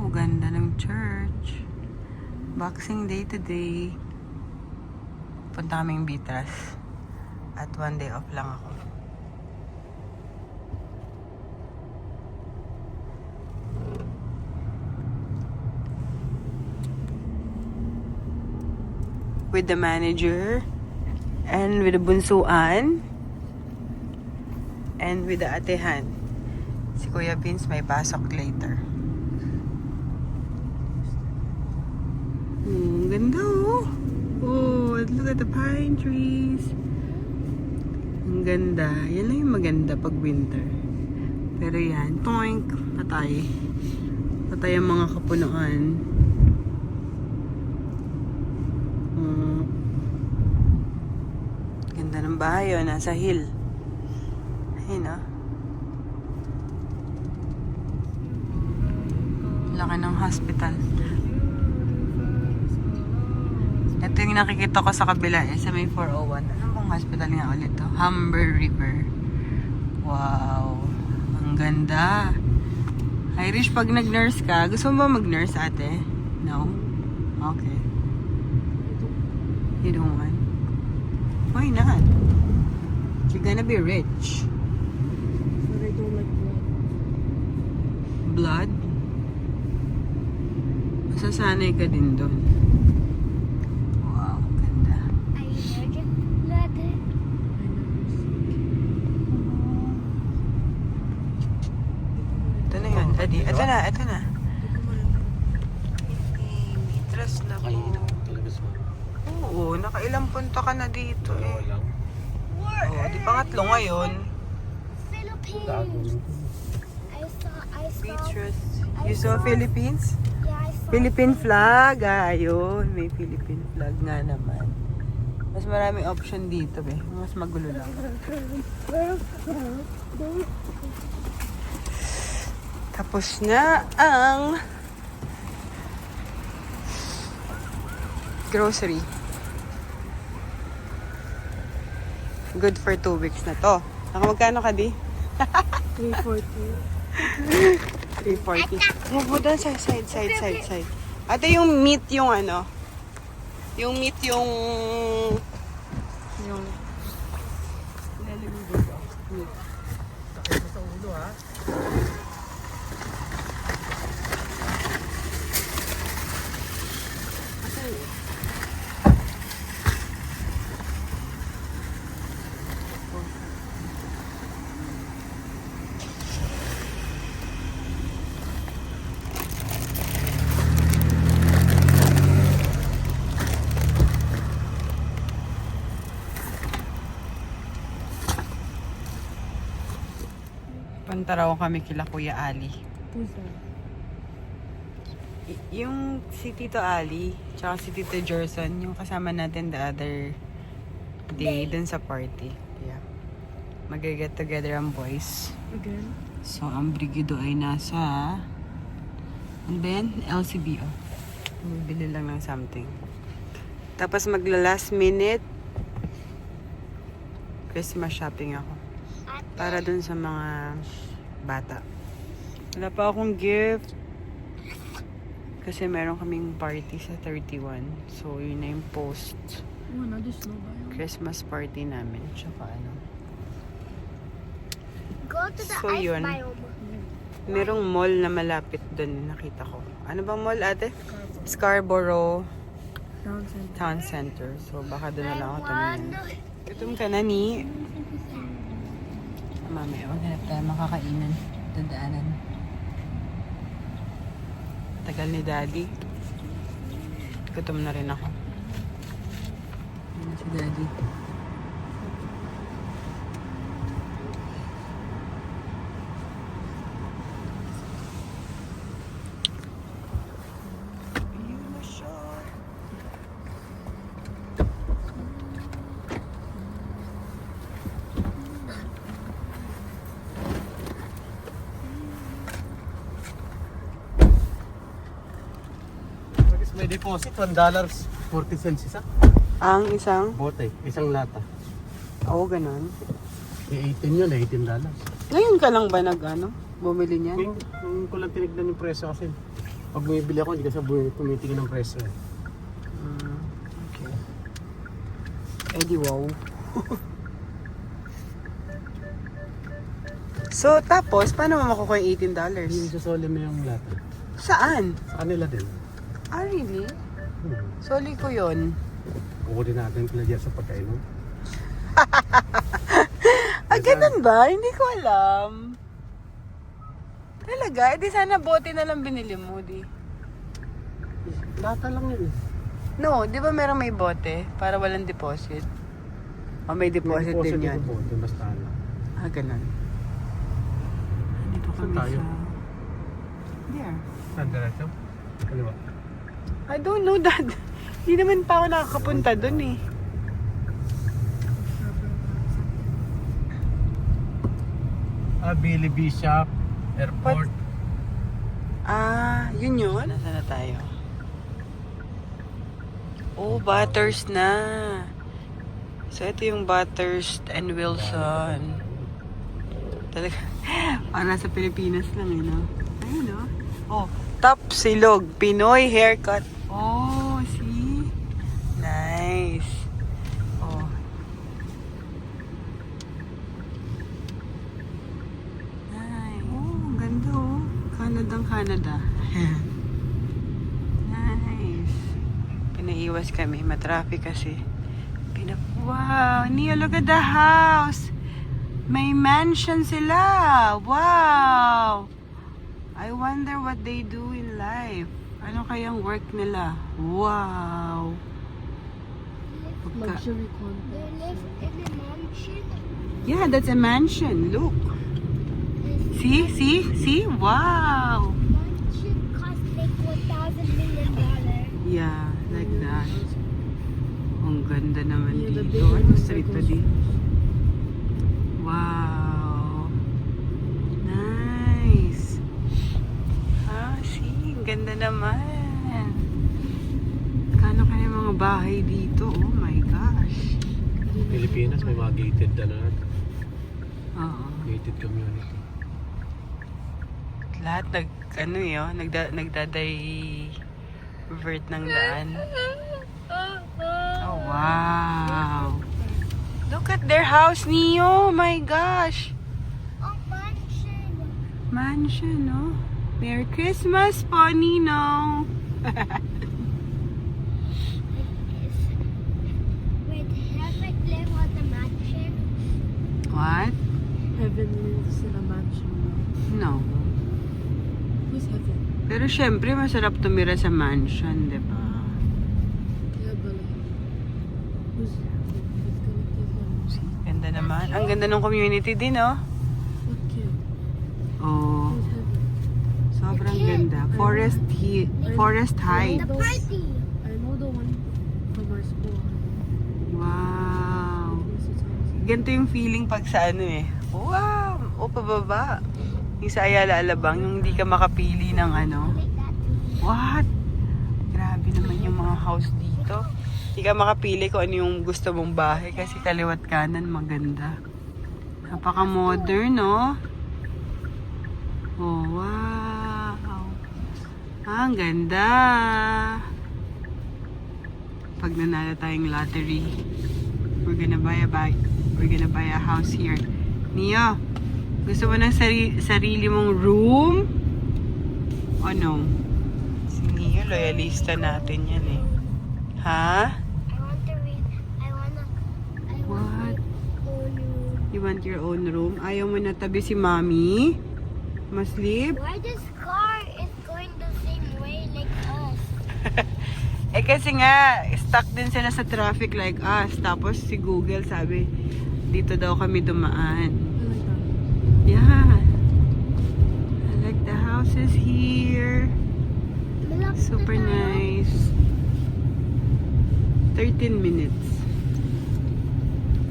Ganda ng church. Boxing Day today. Punta kaming Vitras. At 1 day off lang ako. With the manager. And with the bunsuan. And with the atehan. Si Kuya Vince may pasok later. Ganda oh. Oh, look at the pine trees. Ang ganda. Yan lang yung maganda pag winter. Pero yan, toink, patay. Patay ang mga kapunuan. Ganda ng bahay oh, nasa hill. Ayun oh. Laki ng hospital. Ito yung nakikita ko sa kabila sa may 401. Ano bang hospital nga ulit to? Humber River. Wow. Ang ganda. Irish, pag nag-nurse ka, gusto mo ba mag-nurse ate? No? Okay. You don't want? Why not? You're gonna be rich. But I don't like blood. Blood? Masasanay ka din doon. Wow, ganda. I allergic blood. Ito na yun, Adi. Ito na, ito na. Mitras na ko. Oo, nakailang punta ka na dito eh. Oo, di pangatlo ngayon. Philippines. I saw. Beatrice. You saw Philippines? Yeah, I saw. Philippine flag. Ayun, may Philippine flag nga naman. Mas maraming option dito eh. Mas magulo lang. Tapos na ang grocery. Good for 2 weeks na to. Nakamagkano ka di? 340. 340. Move mo doon sa side. Ate, yung meat yung ano? Yung meat yung ilalim dito. Meat. Sa ulo ha. Punta raw kami kila Kuya Ali. Who's that? Yung si Tito Ali, tsaka si Tito Jerson, yung kasama natin the other day dun sa party. Yeah. Mag-get together ang boys. Again? So, ang brigido ay nasa ano ba yan? LCBO. Bili lang ng something. Tapos magla-last minute Christmas shopping ako. Para dun sa mga bata. Wala pa akong gift. Kasi meron kaming party sa 31. So, yun na yung post. Oh, another snow biome. Christmas party namin. Tsaka ano. Go to the So, ice yun. biome. Merong mall na malapit dun nakita ko. Ano bang mall ate? Scarborough Town center. Town Center. So, baka doon na lang ako tumingin. One. Gutom ka na ni. Mamaya, maghanap tayo makakainan. Dadaanan. Tagal ni Daddy. Gutom na rin ako. Ano si Daddy? Ayun na siya. May deposit, $1.40 isa. Ang isang? Bote, isang lata. Oo, ganun. May 18 yun, $18. Ngayon ka lang ba bumili niyan? Kung ko lang tinignan yung presyo kasi Pag bumibili ako, hindi kasi tumitingin ng presyo eh. Okay. Eh di wow. So, tapos, paano mo makukuha yung Yung $18? sasoli mo yung lata. Saan? Sa kanila din. Ah, really? Hmm. Soli ko yun. Kukunin natin pala dyan sa pagkainom. Ah, ganun ba? Hindi ko alam. Talaga? Eh, di sana bote na lang binili mo, di. Lata lang yun eh. No, di ba meron may bote para walang deposit? O may deposit, din yan? Po, basta lang. Ah, ganun. Dito Saan kami tayo? sa... There. Saan diretso? Kaliwa. I don't know, Dad. Hindi naman pa ako nakakapunta dun eh. Billy Bishop Airport. Ah, yun yun? Nasaan na tayo? Oh, Bathurst na. So, ito yung Bathurst and Wilson. Talaga, parang nasa Pilipinas lang eh, no? Ayun, no? Oh, Top Silog, Pinoy haircut. Oh, see? Nice. Oh. Nice. Oh, ang ganda oh. Canadang Canada. Nice. Pinaiwas kami, matraffic kasi. Wow, Nia, look at the house. May mansion sila. Wow. I wonder what they do in life. Ano kayang work nila? Wow. Luxury They content. live in a mansion. Yeah, that's a mansion. Look. See? See? See? Wow. Mansion cost like $1,000 million. Yeah, like that. Ang ganda naman Yeah, the dito. big Ano ones street are to di? Wow. Nice. Ah, see? Ang ganda naman. Kano kaya mga bahay dito? Oh my gosh. Pilipinas may mga gated Oo. gated community. Lahat nagdadivert ng daan. Oh, wow. Look at their house, Neo. Oh my gosh. Oh, mansion. Mansion, no? Merry Christmas po, Nino. Wait, Heaven live on the mansion? What? Heaven lives in a mansion. No. Who's heaven? Pero syempre, masarap tumira sa mansion, di ba? Yeah, but like, who's connected? Ganda naman. Ang ganda ng community din, oh. What kid? Oh, Who's heaven? sobrang ganda. Forest The Heights. party. I know the one from our school. Wow. Mrs. Thomas. Ganito yung feeling pag sa ano eh. Wow! O pababa. Yung sa Ayala Alabang, yung hindi ka makapili ng ano. Like that. What? Grabe naman yung mga house dito. Hindi ka makapili kung ano yung gusto mong bahay kasi kaliwat kanan maganda. Napaka-modern, no? Oh, wow. Ah, ang ganda. Pag nanalo tayong lottery, we're gonna buy a house here. Nia, gusto mo ng sarili mong room? O no? Si Nia, loyalista natin yan eh. Ha? I want to read. I What? want my own room. You want your own room? Ayaw mo na tabi si Mami? Maslip? Why this car is going the same way like us? Eh kasi nga, stuck din sila sa traffic like us. Tapos si Google sabi, dito daw kami dumaan. I like that. Yeah. I like the houses here. Look Super at the house. nice. 13 minutes.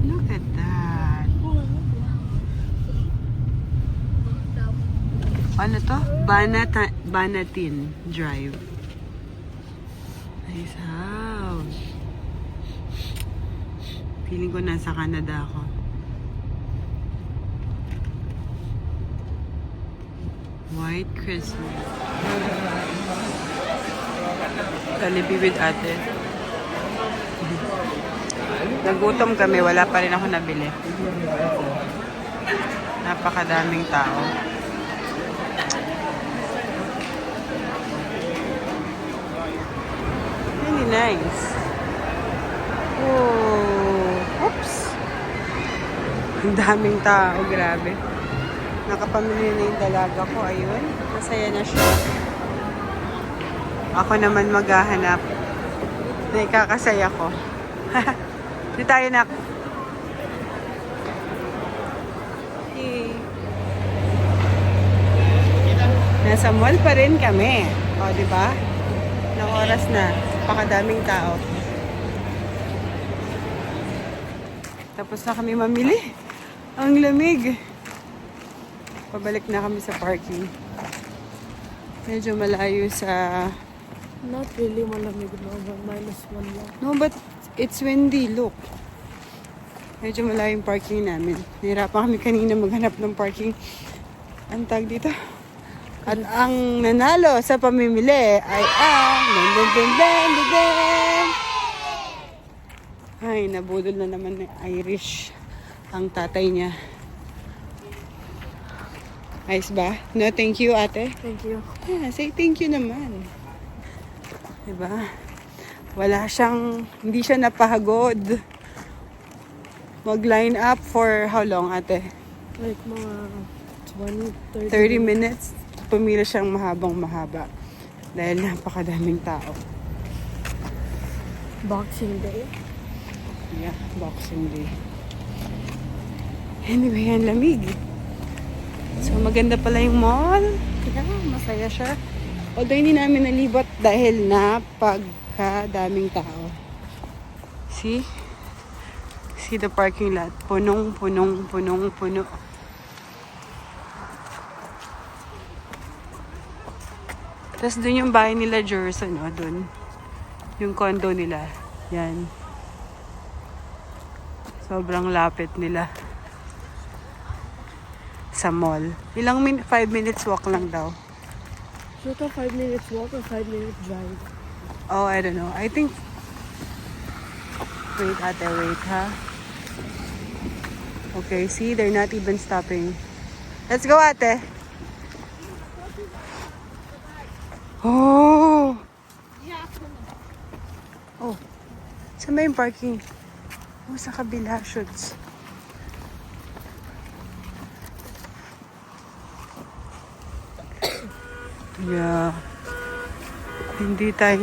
Look at that. Oh, wow. Ano to? Banatin Drive. Nice house. Feeling ko nasa Canada ako. White Christmas. Jollibee with ate. Nagutom kami, wala pa rin ako nabili. Napakadaming tao. Really nice. Oh, oops. Ang daming tao, grabe. Nakapamili na yung dalaga ko, ayun. Masaya na siya. Ako naman maghahanap. Nakakasaya ko. Di tayo nak. Okay. Nasa mall pa rin kami. O, di ba? Ilang oras na. Pakadaming tao. Tapos na kami mamili. Ang lamig. Pabalik na kami sa parking. Medyo malayo sa... Not really malamig no, but -1 lang. No, but it's windy. Look. Medyo malayo yung parking namin. Nahirapan kami kanina maghanap ng parking. Ang tag dito. At ang nanalo sa pamimili ay ang... Ay, nabudol na naman ng Irish ang tatay niya. Ayos ba? No, thank you, ate. Thank you. Yeah, say thank you naman. Diba? Wala siyang, hindi siya napahagod. Mag-line up for how long, ate? Like mga 20, 30 minutes. Pumila siyang mahaba. Dahil napakadaming tao. Boxing Day. Yeah, Boxing Day. Anyway, ang lamig. So, maganda pala yung mall. Kaya, masaya siya. Although, hindi namin nalibot dahil napagkadaming tao. See? See the parking lot. Punong. Tapos, dun yung bahay nila, Jerson, no? Dun. Yung condo nila. Yan. Sobrang lapit nila sa mall. 5 minutes walk lang daw. So, 5 minutes walk or 5 minutes drive? Oh, I don't know. I think... Wait, ate, wait, ha? Okay, see? They're not even stopping. Let's go, ate. Oh! Oh. Saan ba yung parking? Oh, sa kabila, shoots. Yeah. Hindi tayo